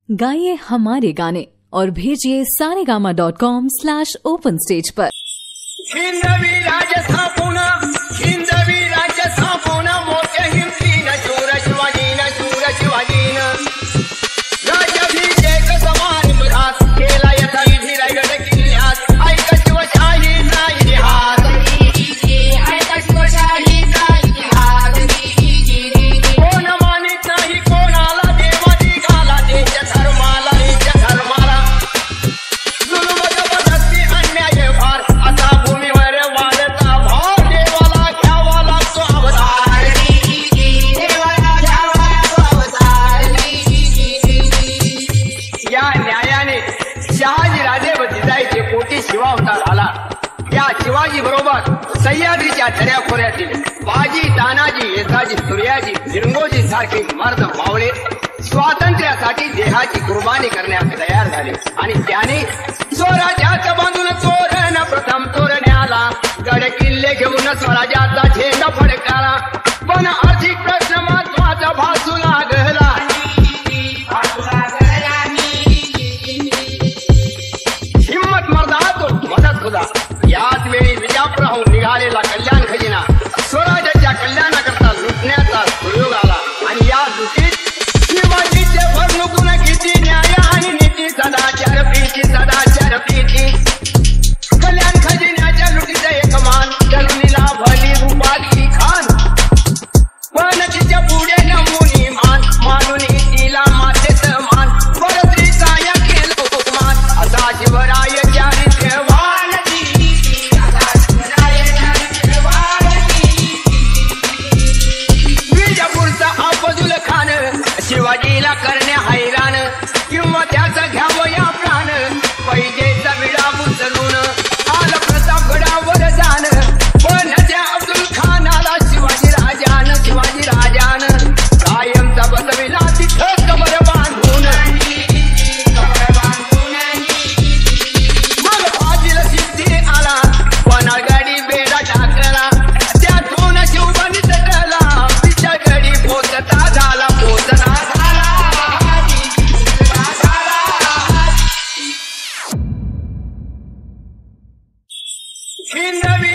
गाइए हमारे गाने और भेजिए saregama.com/open-stage पर। हिंदवी राज्य स्थापना मोठ्या हिमतीनं शूर शिवाजीनं राज्याभिषेक समारंभात केला यथा विधी रायगड किल्ल्यात ऐका शिवशाहीचा इतिहास कोण मानित नाही कोणाला देवादी घाला देश धर्माला जुलूम जबरदस्ती अन्याय फार आता भूमीवर वाढता भाव देवाला घ्यावा लागतो अवतार या न्यायाने शहाजी राजे व जिजाईचे कोटी शिवावतार आला। या शिवाजी बरोबर सह्याद्रीच्या दऱ्याखोऱ्यातील बाजी तानाजी येसाजी सूर्याजी झिरंगोजी सारखे मर्द मावळे स्वातंत्र्यासाठी देहाची कुर्बानी करण्यास तयार झाले आणि त्याने स्वराज्याचा बांधून तोरण प्रथम तोरण्याला गड किल्ले घेऊन स्वराज्याचा झेंडा फडकाला। पण आर्थिक प्रश्न महत्वाचा भासू लागला। हिम्मत मर्दा तो मदत खुदा। याच वेळी विजापुराहून निघालेला कल्याण खजिना स्वराज्याच्या कल्याणाकरता लुटण्याचा सुयोग आला आणि या लुटीत शिवाजीचे फसवणूक किती न्याय आणि नीती सदाचार प्रीती कल्याण खजिन्याच्या लुटीचा एक मान तरुणीला भली रूपाली खान पण तिच्या पुढे नमुनी मानून तिला मातेच मान परत्रीचा या केलं मान असा शिवराय चारित्र्यवान विजापूरचा अफजल खान शिवाजीला करणे हैराण किंवा त्याचा घ्यावं या प्राण पैजेचा विडा उचलून आला प्रतापगडावर जाण पण त्या अब्दुल खानाला शिवाजी राजान कायमचा बसविला तिथं कबर बांधून मग फाजील सिद्धी आला पण गडी बेडा टाकला त्यातून शिवबनी तटला तिच्या गडी पोचना झाला हिंदवी